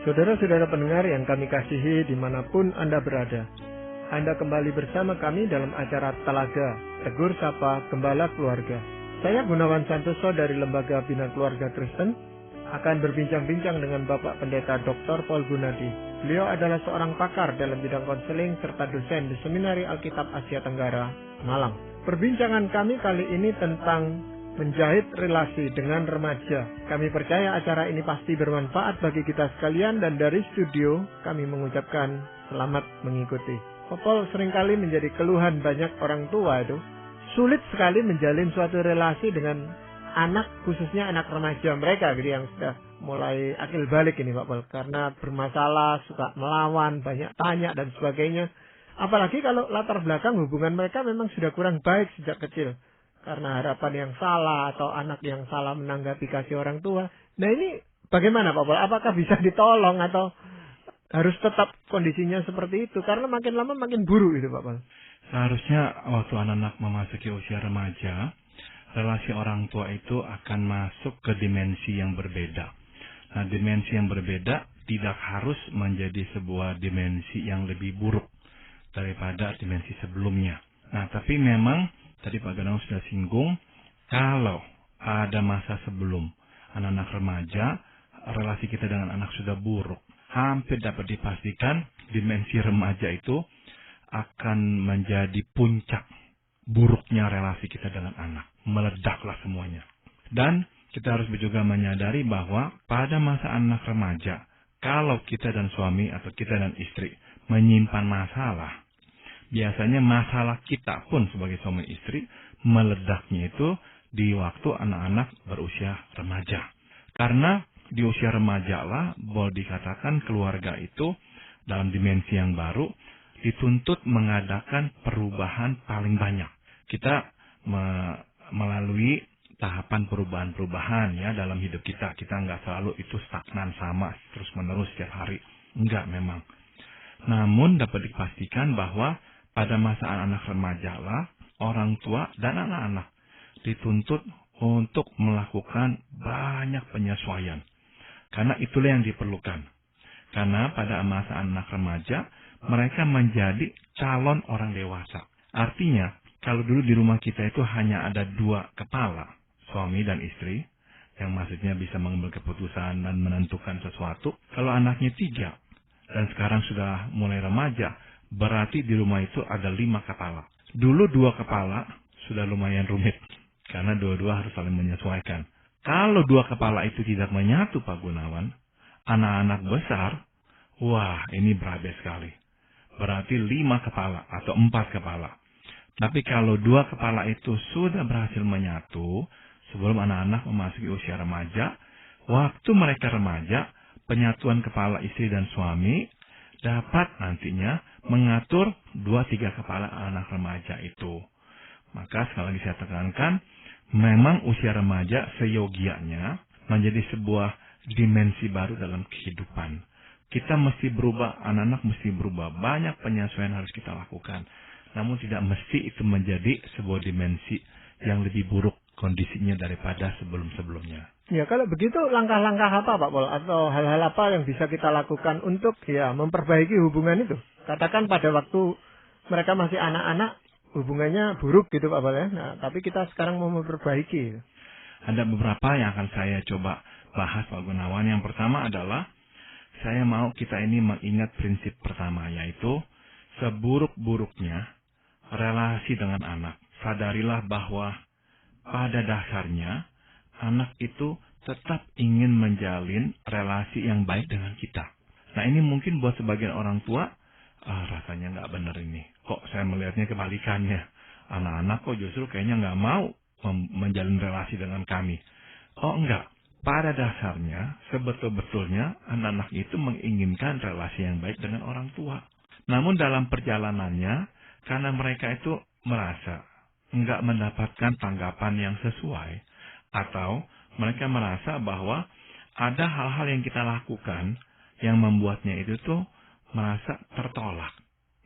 Saudara-saudara pendengar yang kami kasihi dimanapun Anda berada, Anda kembali bersama kami dalam acara Telaga, Tegur Sapa Gembala Keluarga. Saya Gunawan Santoso dari Lembaga Bina Keluarga Kristen akan berbincang-bincang dengan Bapak Pendeta Dr. Paul Gunadi. Beliau adalah seorang pakar dalam bidang konseling serta dosen di Seminari Alkitab Asia Tenggara, Malang. Perbincangan kami kali ini tentang menjahit relasi dengan remaja. Kami percaya acara ini pasti bermanfaat bagi kita sekalian dan dari studio kami mengucapkan selamat mengikuti. Popol seringkali menjadi keluhan banyak orang tua itu. Sulit sekali menjalin suatu relasi dengan anak, khususnya anak remaja mereka gitu, yang sudah mulai akil balik ini Pak Pol. Karena bermasalah, suka melawan, banyak tanya dan sebagainya. Apalagi kalau latar belakang hubungan mereka memang sudah kurang baik sejak kecil. Karena harapan yang salah atau anak yang salah menanggapi kasih orang tua. Nah ini bagaimana Pak Pol? Apakah bisa ditolong atau harus tetap kondisinya seperti itu? Karena makin lama makin buruk itu Pak Pol. Seharusnya waktu anak-anak memasuki usia remaja, relasi orang tua itu akan masuk ke dimensi yang berbeda. Nah, dimensi yang berbeda tidak harus menjadi sebuah dimensi yang lebih buruk daripada dimensi sebelumnya. Nah, tapi memang tadi Pak Ganang sudah singgung, kalau ada masa sebelum anak-anak remaja, relasi kita dengan anak sudah buruk. Hampir dapat dipastikan dimensi remaja itu akan menjadi puncak buruknya relasi kita dengan anak. Meledaklah semuanya. Dan kita harus juga menyadari bahwa pada masa anak remaja, kalau kita dan suami atau kita dan istri menyimpan masalah, biasanya masalah kita pun sebagai suami istri meledaknya itu di waktu anak-anak berusia remaja. Karena di usia remaja lah boleh dikatakan keluarga itu dalam dimensi yang baru dituntut mengadakan perubahan paling banyak. Kita melalui tahapan perubahan-perubahan ya dalam hidup kita. Kita nggak selalu itu stagnan sama terus menerus setiap hari. Enggak memang. Namun dapat dipastikan bahwa pada masa anak remaja lah, orang tua dan anak-anak dituntut untuk melakukan banyak penyesuaian. Karena itulah yang diperlukan. Karena pada masa anak remaja, mereka menjadi calon orang dewasa. Artinya, kalau dulu di rumah kita itu hanya ada 2 kepala, suami dan istri, yang maksudnya bisa mengambil keputusan dan menentukan sesuatu. Kalau anaknya 3, dan sekarang sudah mulai remaja, berarti di rumah itu ada 5 kepala. Dulu 2 kepala sudah lumayan rumit. Karena dua-dua harus saling menyesuaikan. Kalau 2 kepala itu tidak menyatu Pak Gunawan, anak-anak besar, wah ini berabe sekali. Berarti 5 kepala atau 4 kepala. Tapi kalau 2 kepala itu sudah berhasil menyatu, sebelum anak-anak memasuki usia remaja, waktu mereka remaja, penyatuan kepala istri dan suami dapat nantinya mengatur 2-3 kepala anak remaja itu. Maka sekali lagi saya tekankan, memang usia remaja seyogianya menjadi sebuah dimensi baru dalam kehidupan. Kita mesti berubah, anak-anak mesti berubah. Banyak penyesuaian harus kita lakukan. Namun tidak mesti itu menjadi sebuah dimensi yang lebih buruk kondisinya daripada sebelum-sebelumnya. Ya, kalau begitu langkah-langkah apa Pak Pol? Atau hal-hal apa yang bisa kita lakukan untuk memperbaiki hubungan itu? Katakan pada waktu mereka masih anak-anak, hubungannya buruk gitu Pak Pol ya. Nah, tapi kita sekarang mau memperbaiki. Ada beberapa yang akan saya coba bahas Pak Gunawan. Yang pertama adalah, saya mau kita ini mengingat prinsip pertama, yaitu seburuk-buruknya relasi dengan anak. Sadarilah bahwa pada dasarnya anak itu tetap ingin menjalin relasi yang baik dengan kita. Nah ini mungkin buat sebagian orang tua, rasanya nggak benar ini. Kok saya melihatnya kebalikannya. Anak-anak kok justru kayaknya nggak mau menjalin relasi dengan kami. Oh enggak. Pada dasarnya, sebetul-betulnya anak-anak itu menginginkan relasi yang baik dengan orang tua. Namun dalam perjalanannya, karena mereka itu merasa nggak mendapatkan tanggapan yang sesuai, atau mereka merasa bahwa ada hal-hal yang kita lakukan yang membuatnya itu tuh merasa tertolak.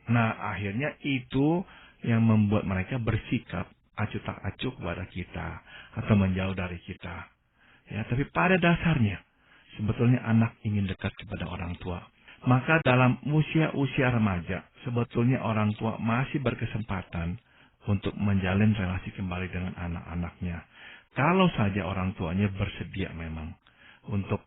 Nah, akhirnya itu yang membuat mereka bersikap acuh tak acuh kepada kita atau menjauh dari kita. Ya, tapi pada dasarnya sebetulnya anak ingin dekat kepada orang tua. Maka dalam usia-usia remaja, sebetulnya orang tua masih berkesempatan untuk menjalin relasi kembali dengan anak-anaknya. Kalau saja orang tuanya bersedia memang untuk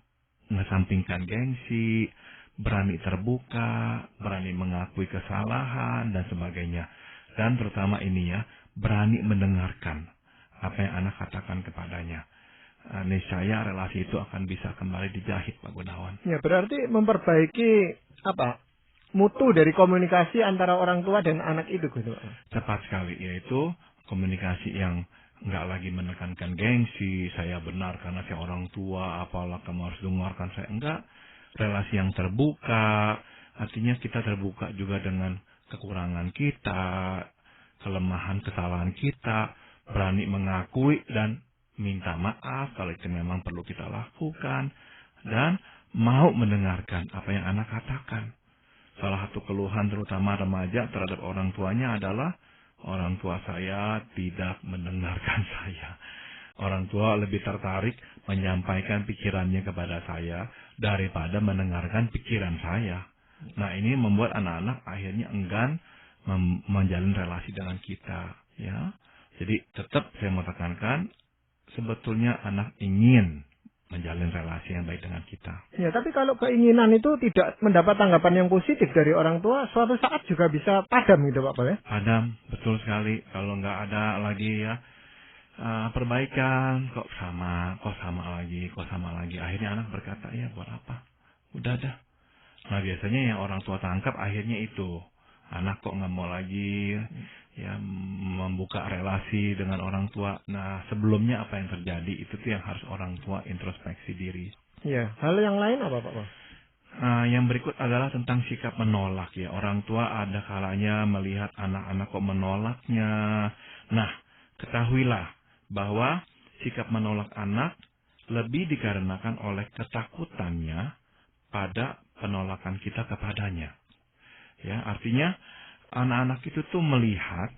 mengesampingkan gengsi, berani terbuka, berani mengakui kesalahan, dan sebagainya. Dan terutama ini ya, berani mendengarkan apa yang anak katakan kepadanya. Niscaya relasi itu akan bisa kembali dijahit, Pak Gunawan. Ya, berarti memperbaiki mutu dari komunikasi antara orang tua dan anak itu, gitu. Tepat sekali, yaitu komunikasi yang nggak lagi menekankan gengsi, saya benar karena saya orang tua, apalah kamu harus dengarkan saya. Enggak, relasi yang terbuka, artinya kita terbuka juga dengan kekurangan kita, kelemahan, kesalahan kita, berani mengakui dan minta maaf kalau itu memang perlu kita lakukan, dan mau mendengarkan apa yang anak katakan. Salah satu keluhan terutama remaja terhadap orang tuanya adalah orang tua saya tidak mendengarkan saya. Orang tua lebih tertarik menyampaikan pikirannya kepada saya daripada mendengarkan pikiran saya. Nah, ini membuat anak-anak akhirnya enggan menjalin relasi dengan kita, ya. Jadi tetap saya mau tekankan, sebetulnya anak ingin menjalin relasi yang baik dengan kita. Ya, tapi kalau keinginan itu tidak mendapat tanggapan yang positif dari orang tua, suatu saat juga bisa padam gitu, Pak Pal, ya? Padam, betul sekali. Kalau nggak ada lagi ya perbaikan, kok sama lagi. Akhirnya anak berkata, ya buat apa? Udah dah. Nah, biasanya yang orang tua tangkap akhirnya itu. Anak kok nggak mau lagi ya membuka relasi dengan orang tua. Nah, sebelumnya apa yang terjadi itu tuh yang harus orang tua introspeksi diri. Ya, hal yang lain apa, Pak? Yang berikut adalah tentang sikap menolak ya. Orang tua ada kalanya melihat anak-anak kok menolaknya. Nah, ketahuilah bahwa sikap menolak anak lebih dikarenakan oleh ketakutannya pada penolakan kita kepadanya. Ya, artinya anak-anak itu tuh melihat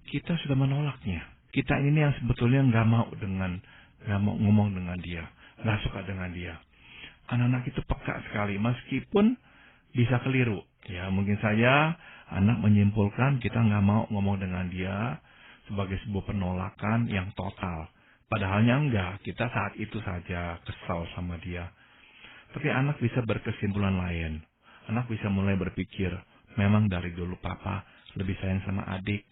kita sudah menolaknya. Kita ini yang sebetulnya nggak mau ngomong dengan dia, nggak suka dengan dia. Anak-anak itu peka sekali, meskipun bisa keliru. Ya, mungkin saja anak menyimpulkan kita nggak mau ngomong dengan dia sebagai sebuah penolakan yang total. Padahalnya enggak, kita saat itu saja kesal sama dia. Tapi anak bisa berkesimpulan lain. Anak bisa mulai berpikir, memang dari dulu papa lebih sayang sama adik.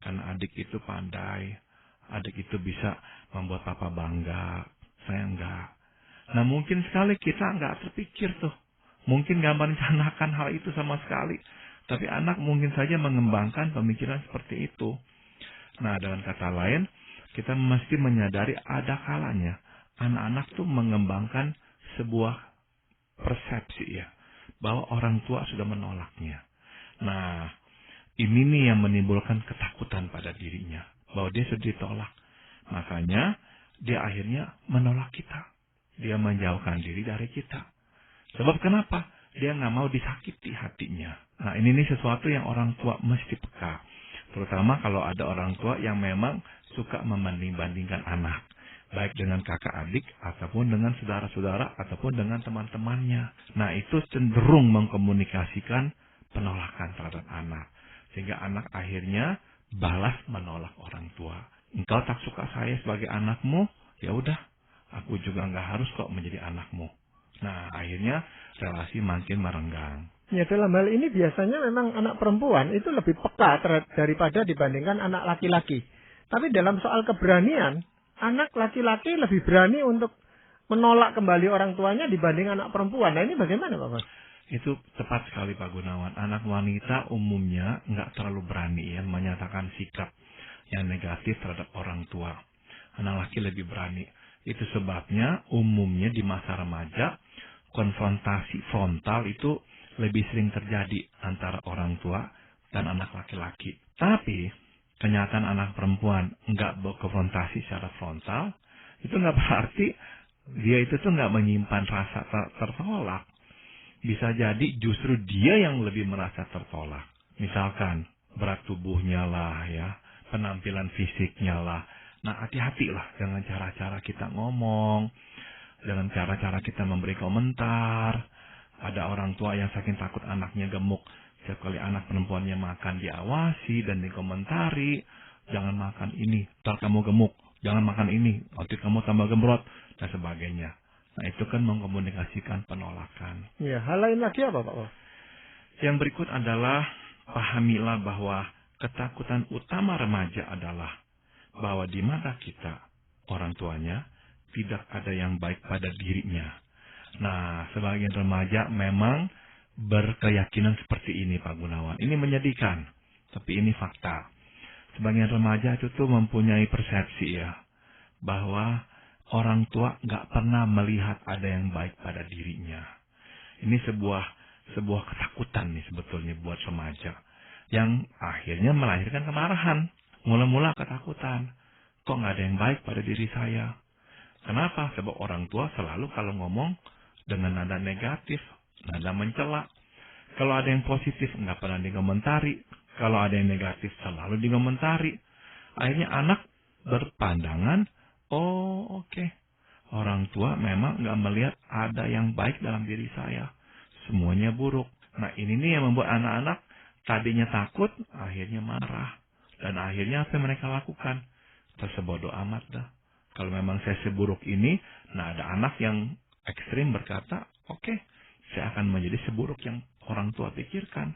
Karena adik itu pandai. Adik itu bisa membuat papa bangga. Saya enggak. Nah, mungkin sekali kita enggak terpikir tuh. Mungkin enggak merencanakan hal itu sama sekali. Tapi anak mungkin saja mengembangkan pemikiran seperti itu. Nah, dengan kata lain, kita mesti menyadari ada kalanya anak-anak tuh mengembangkan sebuah persepsi ya. Bahwa orang tua sudah menolaknya. Nah, ini nih yang menimbulkan ketakutan pada dirinya. Bahwa dia sudah ditolak. Makanya, dia akhirnya menolak kita. Dia menjauhkan diri dari kita. Sebab kenapa? Dia nggak mau disakiti hatinya. Nah, ini nih sesuatu yang orang tua mesti peka. Terutama kalau ada orang tua yang memang suka membanding-bandingkan anak. Baik dengan kakak adik, ataupun dengan saudara-saudara, ataupun dengan teman-temannya. Nah, itu cenderung mengkomunikasikan penolakan terhadap anak. Sehingga anak akhirnya balas menolak orang tua. Engkau tak suka saya sebagai anakmu, ya udah, aku juga nggak harus kok menjadi anakmu. Nah, akhirnya relasi makin merenggang. Ya, dalam hal ini biasanya memang anak perempuan itu lebih peka daripada dibandingkan anak laki-laki. Tapi dalam soal keberanian, anak laki-laki lebih berani untuk menolak kembali orang tuanya dibanding anak perempuan. Nah, ini bagaimana, Pak? Itu tepat sekali, Pak Gunawan. Anak wanita umumnya nggak terlalu berani ya menyatakan sikap yang negatif terhadap orang tua. Anak laki lebih berani. Itu sebabnya umumnya di masa remaja konfrontasi frontal itu lebih sering terjadi antara orang tua dan anak laki-laki. Tapi kenyataan anak perempuan nggak berkonfrontasi secara frontal, itu nggak berarti dia itu tuh nggak menyimpan rasa tertolak. Bisa jadi justru dia yang lebih merasa tertolak. Misalkan berat tubuhnya lah ya, penampilan fisiknya lah. Nah, hati-hatilah dengan cara-cara kita ngomong. dengan cara-cara kita memberi komentar. Ada orang tua yang saking takut anaknya gemuk, setiap kali anak perempuannya makan diawasi dan dikomentari. Jangan makan ini, ntar kamu gemuk. Jangan makan ini, nanti kamu tambah gemrot, dan sebagainya. Nah, itu kan mengkomunikasikan penolakan. Ya, hal lain lagi apa Pak? Yang berikut adalah pahamilah bahwa ketakutan utama remaja adalah bahwa di mata kita, orang tuanya, tidak ada yang baik pada dirinya. Nah, sebagian remaja memang berkeyakinan seperti ini, Pak Gunawan. Ini menyedihkan, tapi ini fakta. Sebagian remaja itu tuh mempunyai persepsi ya, bahwa orang tua nggak pernah melihat ada yang baik pada dirinya. Ini sebuah ketakutan nih sebetulnya buat remaja, yang akhirnya melahirkan kemarahan. Mula-mula ketakutan, kok nggak ada yang baik pada diri saya. Kenapa? Sebab orang tua selalu kalau ngomong dengan nada negatif, nada mencela. Kalau ada yang positif nggak pernah dikomentari. Kalau ada yang negatif selalu dikomentari. Akhirnya anak berpandangan, oh oke. Orang tua memang nggak melihat ada yang baik dalam diri saya. Semuanya buruk. Nah ini nih yang membuat anak-anak tadinya takut, akhirnya marah. Dan akhirnya apa yang mereka lakukan? Tersebodoh amat dah. Kalau memang saya seburuk ini, nah ada anak yang ekstrim berkata, oke, saya akan menjadi seburuk yang orang tua pikirkan.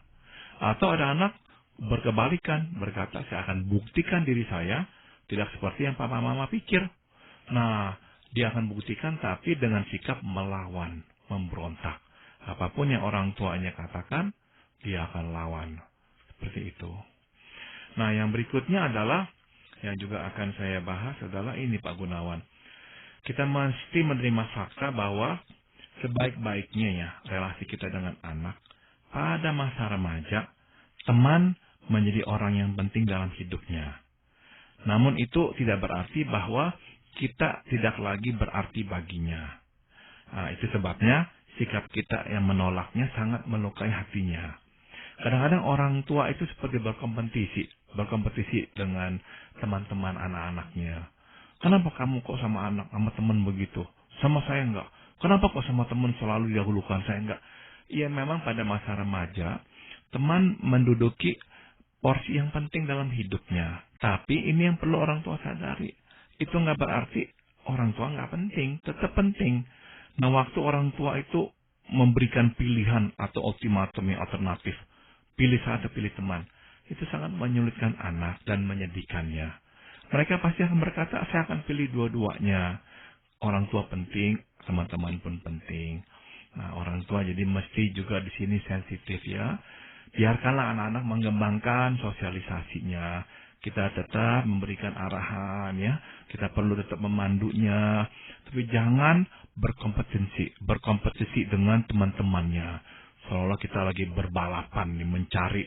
Atau ada anak berkebalikan, berkata, saya akan buktikan diri saya tidak seperti yang papa mama pikir. Nah, dia akan buktikan tapi dengan sikap melawan, memberontak. Apapun yang orang tuanya katakan, dia akan lawan. Seperti itu. Nah, yang berikutnya adalah, yang juga akan saya bahas adalah ini Pak Gunawan. Kita mesti menerima fakta bahwa sebaik-baiknya ya relasi kita dengan anak, pada masa remaja, teman menjadi orang yang penting dalam hidupnya. Namun itu tidak berarti bahwa kita tidak lagi berarti baginya. Nah, itu sebabnya sikap kita yang menolaknya sangat melukai hatinya. Kadang-kadang orang tua itu seperti berkompetisi dengan teman-teman anak-anaknya. Kenapa kamu kok sama teman begitu? Sama saya enggak. Kenapa kok sama teman selalu didahulukan, saya enggak? Ya memang pada masa remaja, teman menduduki porsi yang penting dalam hidupnya. Tapi ini yang perlu orang tua sadari. Itu enggak berarti orang tua enggak penting, tetap penting. Nah, waktu orang tua itu memberikan pilihan atau ultimatum yang alternatif, pilih saya atau pilih teman, itu sangat menyulitkan anak dan menyedihkannya. Mereka pasti akan berkata, saya akan pilih dua-duanya. Orang tua penting, teman-teman pun penting. Nah, orang tua jadi mesti juga di sini sensitif ya. Biarkanlah anak-anak mengembangkan sosialisasinya. Kita tetap memberikan arahan ya. Kita perlu tetap memandunya. Tapi jangan berkompetisi dengan teman-temannya. Seolah kita lagi berbalapan nih, mencari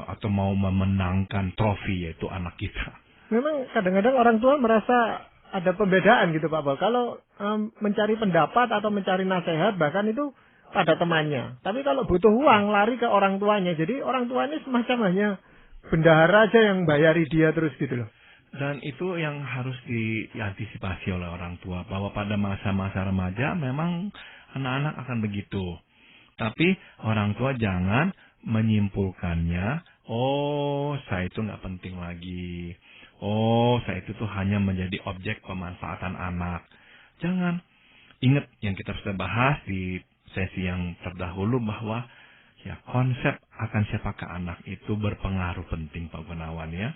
atau mau memenangkan trofi yaitu anak kita. Memang kadang-kadang orang tua merasa ada pembedaan gitu Pak Bal. Kalau mencari pendapat atau mencari nasihat bahkan itu pada temannya. Tapi kalau butuh uang lari ke orang tuanya. Jadi orang tuanya semacam hanya bendahara aja yang bayari dia terus gitu loh. Dan itu yang harus diantisipasi oleh orang tua. Bahwa pada masa-masa remaja memang anak-anak akan begitu. Tapi orang tua jangan menyimpulkannya, oh saya itu nggak penting lagi. Oh saya itu tuh hanya menjadi objek pemanfaatan anak. Jangan. Ingat yang kita sudah bahas di sesi yang terdahulu bahwa ya konsep akan siapakah anak itu berpengaruh penting Pak Gunawan ya.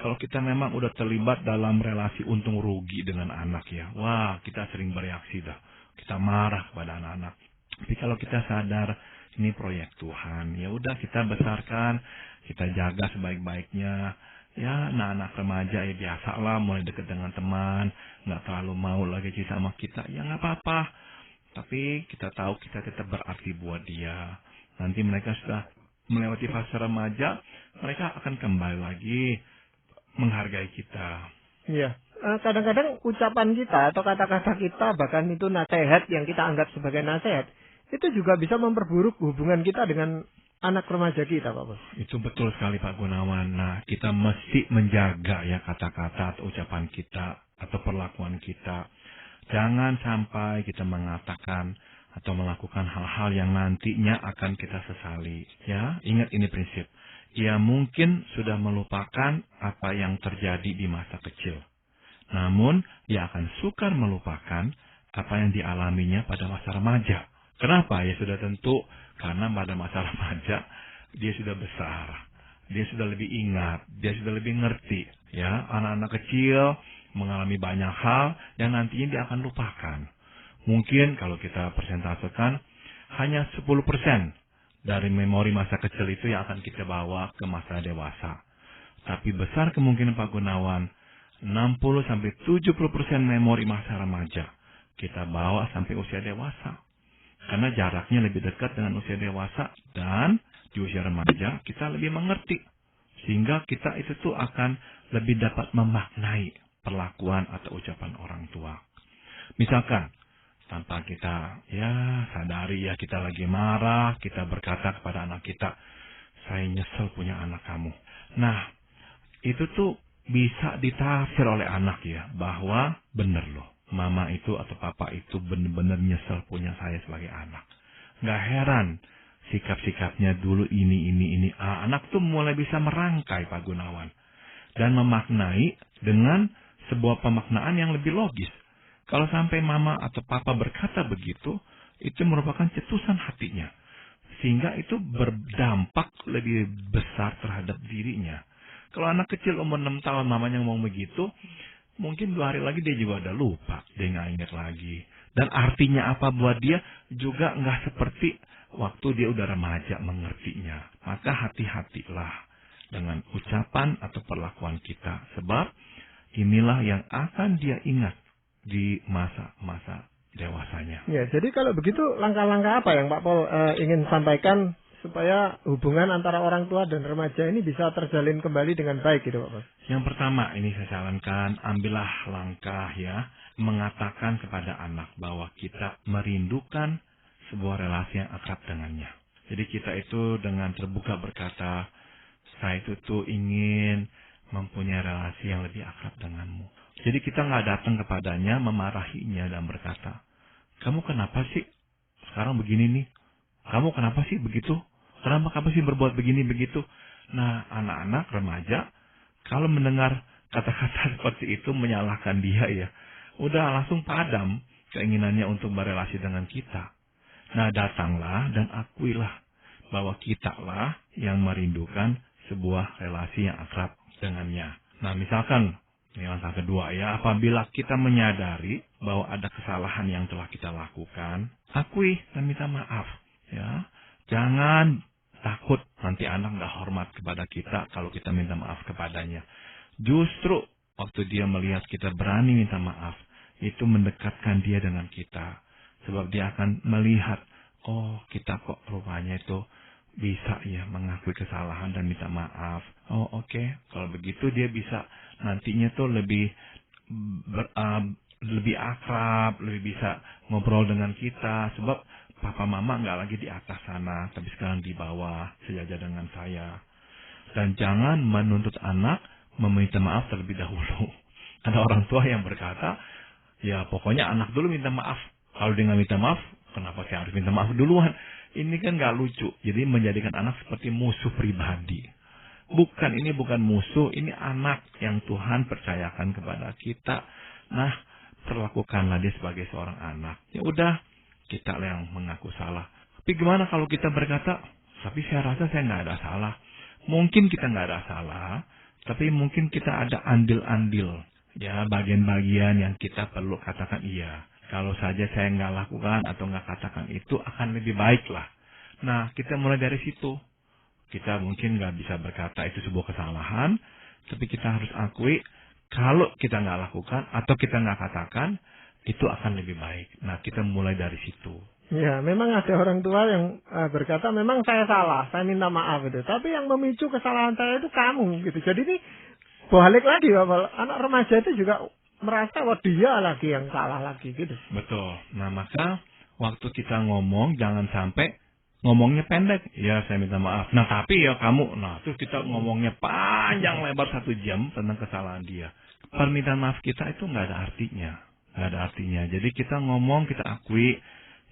Kalau kita memang udah terlibat dalam relasi untung rugi dengan anak ya, wah kita sering bereaksi dah. Kita marah kepada anak-anak. Tapi kalau kita sadar ini proyek Tuhan, ya udah kita besarkan, kita jaga sebaik-baiknya. Ya, anak-anak remaja ya biasalah mulai dekat dengan teman, nggak terlalu mau lagi sama kita, ya nggak apa-apa. Tapi kita tahu kita tetap berarti buat dia. Nanti mereka sudah melewati fase remaja, mereka akan kembali lagi menghargai kita. Iya. Kadang-kadang ucapan kita atau kata-kata kita bahkan itu nasihat yang kita anggap sebagai nasihat itu juga bisa memperburuk hubungan kita dengan anak remaja kita, Pak Bos. Itu betul sekali Pak Gunawan. Nah, kita mesti menjaga ya kata-kata atau ucapan kita atau perlakuan kita. Jangan sampai kita mengatakan atau melakukan hal-hal yang nantinya akan kita sesali. Ya, ingat ini prinsip. Ia mungkin sudah melupakan apa yang terjadi di masa kecil. Namun, dia akan sukar melupakan apa yang dialaminya pada masa remaja. Kenapa? Ya sudah tentu karena pada masa remaja dia sudah besar. Dia sudah lebih ingat, dia sudah lebih ngerti. Ya, anak-anak kecil mengalami banyak hal yang nantinya dia akan lupakan. Mungkin kalau kita persentasekan hanya 10% dari memori masa kecil itu yang akan kita bawa ke masa dewasa. Tapi besar kemungkinan Pak Gunawan 60-70% memori masa remaja kita bawa sampai usia dewasa. Karena jaraknya lebih dekat dengan usia dewasa dan di usia remaja kita lebih mengerti. Sehingga kita itu tuh akan lebih dapat memaknai perlakuan atau ucapan orang tua. Misalkan, tanpa kita sadari kita lagi marah, kita berkata kepada anak kita, saya nyesel punya anak kamu. Nah, itu tuh bisa ditafsir oleh anak ya, bahwa bener loh, mama itu atau papa itu bener-bener nyesel punya saya sebagai anak. Nggak heran sikap-sikapnya dulu ini. Anak tuh mulai bisa merangkai Pak Gunawan. Dan memaknai dengan sebuah pemaknaan yang lebih logis. Kalau sampai mama atau papa berkata begitu, itu merupakan cetusan hatinya. Sehingga itu berdampak lebih besar terhadap dirinya. Kalau anak kecil umur 6 tahun mamanya ngomong begitu, mungkin 2 hari lagi dia juga udah lupa. Dia nggak ingat lagi. Dan artinya apa buat dia juga nggak seperti waktu dia udah remaja mengertinya. Maka hati-hatilah dengan ucapan atau perlakuan kita. Sebab inilah yang akan dia ingat di masa-masa dewasanya. Ya, jadi kalau begitu langkah-langkah apa yang Pak Paul ingin sampaikan supaya hubungan antara orang tua dan remaja ini bisa terjalin kembali dengan baik gitu Pak Paul? Yang pertama ini saya sarankan, ambillah langkah ya, mengatakan kepada anak bahwa kita merindukan sebuah relasi yang akrab dengannya. Jadi kita itu dengan terbuka berkata, saya itu tuh ingin mempunyai relasi yang lebih akrab denganmu. Jadi kita nggak datang kepadanya memarahinya dan berkata, kamu kenapa sih sekarang begini nih? Kamu kenapa sih begitu? Kenapa kamu sih berbuat begini begitu? Nah, anak-anak remaja kalau mendengar kata-kata seperti itu menyalahkan dia ya, udah langsung padam keinginannya untuk berelasi dengan kita. Nah, datanglah dan akuilah bahwa kita lah yang merindukan sebuah relasi yang akrab dengannya. Nah, misalkan, ini langkah kedua ya, apabila kita menyadari bahwa ada kesalahan yang telah kita lakukan, akui dan minta maaf. Ya, jangan takut nanti anak nggak hormat kepada kita kalau kita minta maaf kepadanya. Justru waktu dia melihat kita berani minta maaf, itu mendekatkan dia dengan kita. Sebab dia akan melihat, oh kita kok rupanya itu bisa ya mengakui kesalahan dan minta maaf. Oh oke. Kalau begitu dia bisa nantinya tuh lebih akrab, lebih bisa ngobrol dengan kita. Sebab papa mama nggak lagi di atas sana, tapi sekarang di bawah sejajar dengan saya. Dan jangan menuntut anak meminta maaf terlebih dahulu. Ada orang tua yang berkata, ya pokoknya anak dulu minta maaf. Kalau dia nggak minta maaf, kenapa saya harus minta maaf duluan? Ini kan nggak lucu. Jadi menjadikan anak seperti musuh pribadi. Ini bukan musuh, ini anak yang Tuhan percayakan kepada kita. Nah, perlakukanlah dia sebagai seorang anak. Ya udah, kita yang mengaku salah. Tapi gimana kalau kita berkata, tapi saya rasa saya nggak ada salah. Mungkin kita nggak ada salah, tapi mungkin kita ada andil-andil. Ya, bagian-bagian yang kita perlu katakan iya. Kalau saja saya nggak lakukan atau nggak katakan itu akan lebih baik lah. Nah, kita mulai dari situ. Kita mungkin nggak bisa berkata itu sebuah kesalahan, tapi kita harus akui kalau kita nggak lakukan atau kita nggak katakan, itu akan lebih baik. Nah, kita mulai dari situ. Ya, memang ada orang tua yang berkata, memang saya salah, saya minta maaf gitu. Tapi yang memicu kesalahan saya itu kamu gitu. Jadi ini balik lagi, Bapak. Anak remaja itu juga merasa bahwa dia lagi yang salah lagi gitu. Betul. Nah, maka waktu kita ngomong jangan sampai ngomongnya pendek. Ya, saya minta maaf. Nah, tapi ya kamu, terus kita ngomongnya panjang lebar 1 jam tentang kesalahan dia. Permintaan maaf kita itu nggak ada artinya. nggak ada artinya. Jadi kita ngomong, kita akui,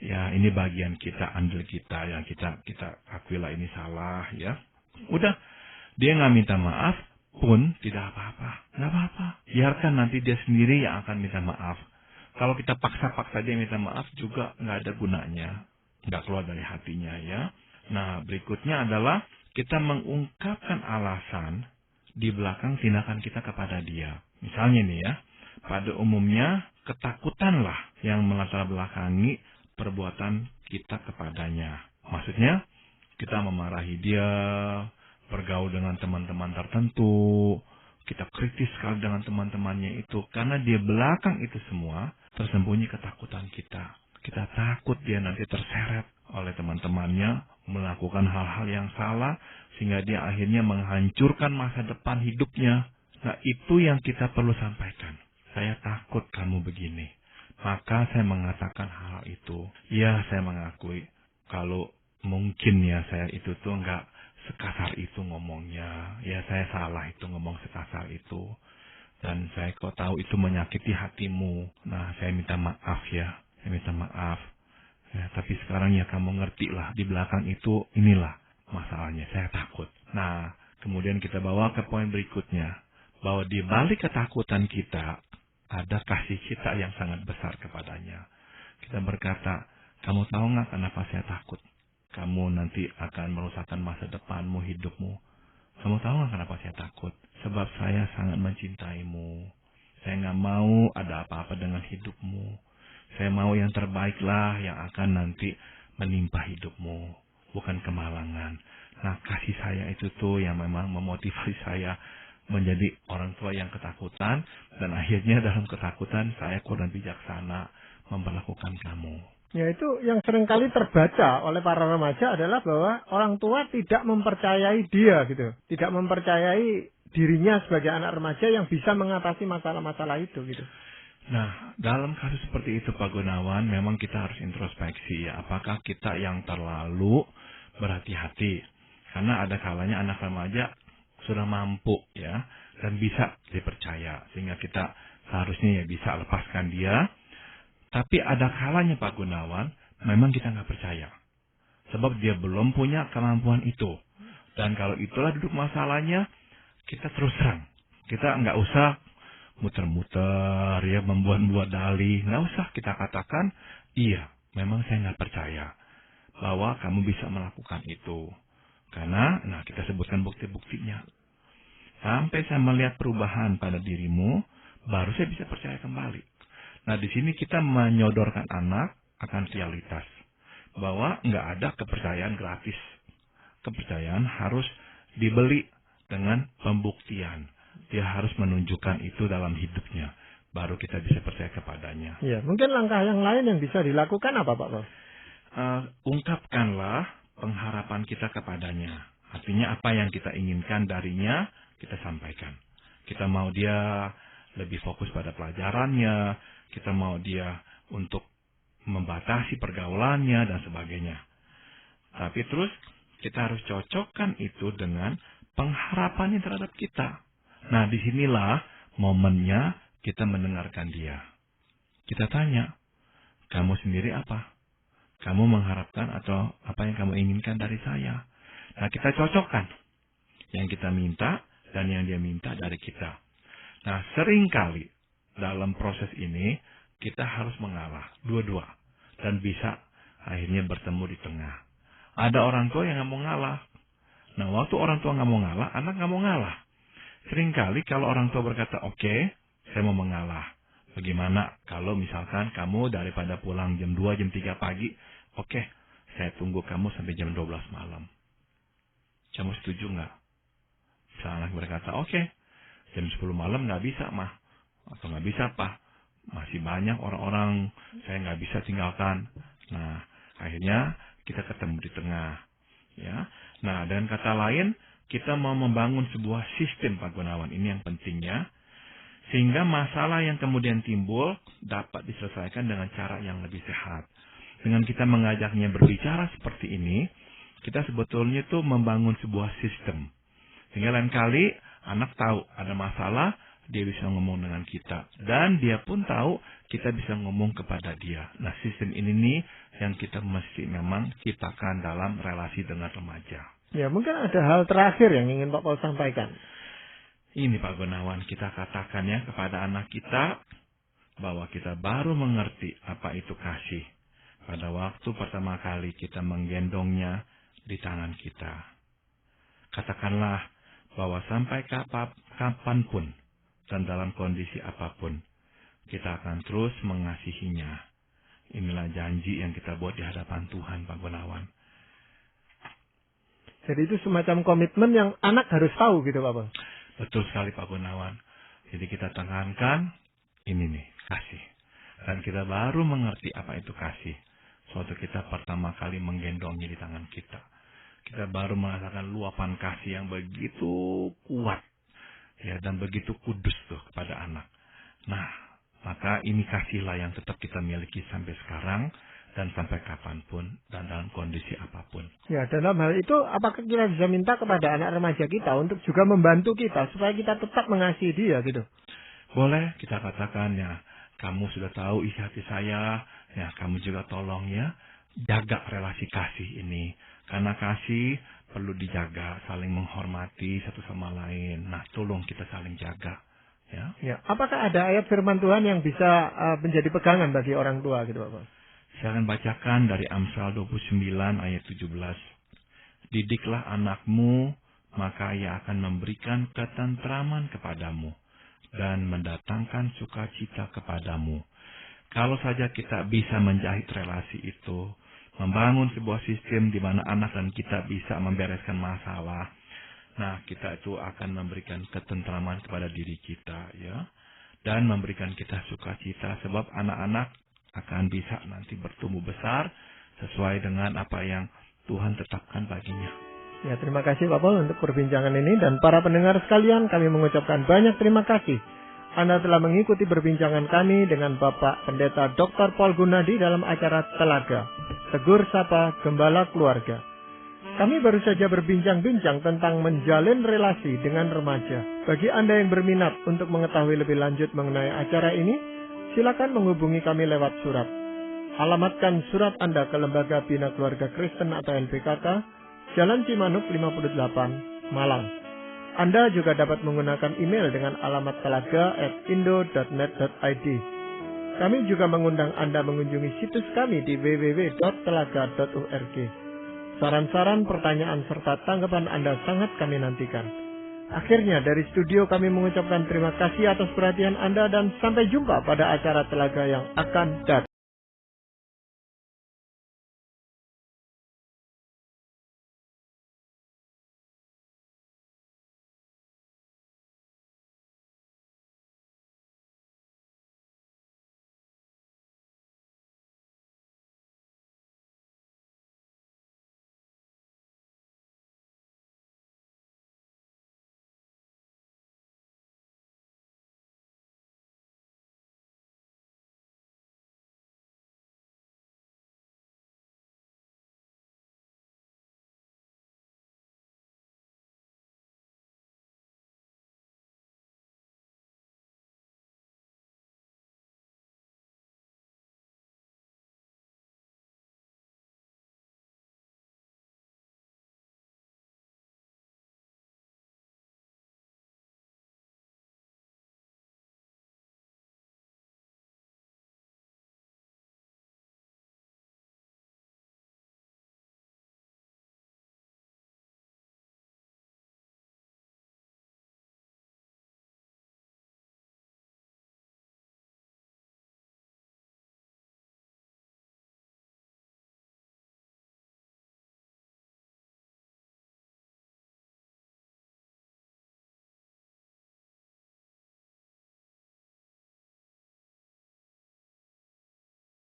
ya ini bagian kita, andil kita, ya kita akuilah ini salah, ya. Udah, dia nggak minta maaf pun tidak apa-apa, nggak apa-apa. Biarkan nanti dia sendiri yang akan minta maaf. Kalau kita paksa-paksa dia minta maaf juga nggak ada gunanya, nggak keluar dari hatinya, ya. Nah, berikutnya adalah kita mengungkapkan alasan di belakang tindakan kita kepada dia. Misalnya nih ya, pada umumnya ketakutanlah yang melatar belakangi perbuatan kita kepadanya. Maksudnya, kita memarahi dia, bergaul dengan teman-teman tertentu, kita kritis sekali dengan teman-temannya itu, karena di belakang itu semua tersembunyi ketakutan kita. Kita takut dia nanti terseret oleh teman-temannya, melakukan hal-hal yang salah, sehingga dia akhirnya menghancurkan masa depan hidupnya. Nah, itu yang kita perlu sampaikan. Saya takut kamu begini. Maka saya mengatakan hal itu. Ya, saya mengakui kalau mungkin ya saya itu tuh nggak sekasar itu ngomongnya. Ya, saya salah itu ngomong sekasar itu. Dan saya kok tahu itu menyakiti hatimu. Nah, saya minta maaf ya. Saya minta maaf. Ya, tapi sekarang ya kamu ngerti lah. Di belakang itu inilah masalahnya. Saya takut. Nah, kemudian kita bawa ke poin berikutnya. Bahwa di balik ketakutan kita, ada kasih kita yang sangat besar kepadanya. Kita berkata, kamu tahu nggak kenapa saya takut? Kamu nanti akan merusakkan masa depanmu, hidupmu. Kamu tahu nggak kenapa saya takut? Sebab saya sangat mencintaimu. Saya nggak mau ada apa-apa dengan hidupmu. Saya mau yang terbaiklah yang akan nanti menimpa hidupmu. Bukan kemalangan. Nah, kasih saya itu tuh yang memang memotivasi saya menjadi orang tua yang ketakutan. Dan akhirnya dalam ketakutan saya kurang bijaksana memperlakukan kamu. Ya, itu yang seringkali terbaca oleh para remaja adalah bahwa orang tua tidak mempercayai dia gitu. Tidak mempercayai dirinya sebagai anak remaja yang bisa mengatasi masalah-masalah itu gitu. Nah, dalam kasus seperti itu Pak Gunawan, memang kita harus introspeksi ya. Apakah kita yang terlalu berhati-hati? Karena ada kalanya anak remaja sudah mampu ya, dan bisa dipercaya. Sehingga kita seharusnya ya bisa lepaskan dia. Tapi ada kalanya Pak Gunawan, memang kita nggak percaya. Sebab dia belum punya kemampuan itu. Dan kalau itulah duduk masalahnya, kita terus terang. Kita nggak usah muter-muter, ya membuat-buat dalih. Nggak usah kita katakan, iya, memang saya nggak percaya bahwa kamu bisa melakukan itu. Karena, nah kita sebutkan bukti-buktinya. Sampai saya melihat perubahan pada dirimu, baru saya bisa percaya kembali. Nah, di sini kita menyodorkan anak akan realitas. Bahwa nggak ada kepercayaan gratis. Kepercayaan harus dibeli dengan pembuktian. Dia harus menunjukkan itu dalam hidupnya. Baru kita bisa percaya kepadanya. Ya, mungkin langkah yang lain yang bisa dilakukan apa Pak Paul? Ungkapkanlah pengharapan kita kepadanya. Artinya apa yang kita inginkan darinya, kita sampaikan. Kita mau dia lebih fokus pada pelajarannya. Kita mau dia untuk membatasi pergaulannya dan sebagainya. Tapi terus kita harus cocokkan itu dengan pengharapannya terhadap kita. Nah, disinilah momennya kita mendengarkan dia. Kita tanya, kamu sendiri apa? Kamu mengharapkan atau apa yang kamu inginkan dari saya? Nah, kita cocokkan yang kita minta dan yang dia minta dari kita. Nah, seringkali dalam proses ini, kita harus mengalah, dua-dua. Dan bisa akhirnya bertemu di tengah. Ada orang tua yang nggak mau ngalah. Nah, waktu orang tua nggak mau ngalah, anak nggak mau ngalah. Seringkali kalau orang tua berkata, oke, saya mau mengalah. Bagaimana kalau misalkan kamu daripada pulang jam 2, jam 3 pagi, oke, saya tunggu kamu sampai jam 12 malam. Kamu setuju nggak? Misalnya anak berkata, oke, jam 10 malam nggak bisa, Mah. Atau nggak bisa, Pak. Masih banyak orang-orang saya nggak bisa tinggalkan. Nah, akhirnya kita ketemu di tengah. Ya. Nah, dengan kata lain, kita mau membangun sebuah sistem, Pak Gunawan. Ini yang pentingnya. Sehingga masalah yang kemudian timbul dapat diselesaikan dengan cara yang lebih sehat. Dengan kita mengajaknya berbicara seperti ini, kita sebetulnya itu membangun sebuah sistem. Sehingga lain kali anak tahu ada masalah, dia bisa ngomong dengan kita. Dan dia pun tahu kita bisa ngomong kepada dia. Nah, sistem ini nih yang kita mesti memang ciptakan dalam relasi dengan remaja. Ya, mungkin ada hal terakhir yang ingin Pak Paul sampaikan. Ini Pak Gunawan, kita katakan ya kepada anak kita bahwa kita baru mengerti apa itu kasih pada waktu pertama kali kita menggendongnya di tangan kita. Katakanlah bahwa sampai kapanpun dan dalam kondisi apapun, kita akan terus mengasihinya. Inilah janji yang kita buat di hadapan Tuhan, Pak Gunawan. Jadi itu semacam komitmen yang anak harus tahu gitu, Pak Paul. Betul sekali, Pak Gunawan. Jadi kita tekankan, ini nih, kasih. Dan kita baru mengerti apa itu kasih. Suatu kita pertama kali menggendongnya di tangan kita. Kita baru merasakan luapan kasih yang begitu kuat. Ya, dan begitu kudus tuh kepada anak. Nah, maka ini kasihlah yang tetap kita miliki sampai sekarang. Dan sampai kapanpun, dan dalam kondisi apapun. Ya, dalam hal itu, apakah kita bisa minta kepada anak remaja kita untuk juga membantu kita, supaya kita tetap mengasihi dia, gitu? Boleh, kita katakan ya, kamu sudah tahu isi hati saya, ya kamu juga tolong ya, jaga relasi kasih ini. Karena kasih perlu dijaga, saling menghormati satu sama lain. Nah, tolong kita saling jaga. Ya, apakah ada ayat firman Tuhan yang bisa menjadi pegangan bagi orang tua, gitu, Pak? Saya akan bacakan dari Amsal 29 ayat 17. Didiklah anakmu, maka ia akan memberikan ketentraman kepadamu dan mendatangkan sukacita kepadamu. Kalau saja kita bisa menjahit relasi itu, membangun sebuah sistem di mana anak dan kita bisa membereskan masalah, nah kita itu akan memberikan ketentraman kepada diri kita, ya, dan memberikan kita sukacita sebab anak-anak akan bisa nanti bertumbuh besar sesuai dengan apa yang Tuhan tetapkan baginya. Ya, terima kasih Pak Paul untuk perbincangan ini, dan para pendengar sekalian, kami mengucapkan banyak terima kasih. Anda telah mengikuti perbincangan kami dengan Bapak Pendeta Dr. Paul Gunadi dalam acara Telaga, Tegur Sapa Gembala Keluarga. Kami baru saja berbincang-bincang tentang menjalin relasi dengan remaja. Bagi Anda yang berminat untuk mengetahui lebih lanjut mengenai acara ini, silakan menghubungi kami lewat surat. Alamatkan surat Anda ke Lembaga Bina Keluarga Kristen atau LBKK, Jalan Cimanuk 58, Malang. Anda juga dapat menggunakan email dengan alamat telaga@indo.net.id. Kami juga mengundang Anda mengunjungi situs kami di www.telaga.org. Saran-saran, pertanyaan, serta tanggapan Anda sangat kami nantikan. Akhirnya dari studio kami mengucapkan terima kasih atas perhatian Anda dan sampai jumpa pada acara Telaga yang akan datang.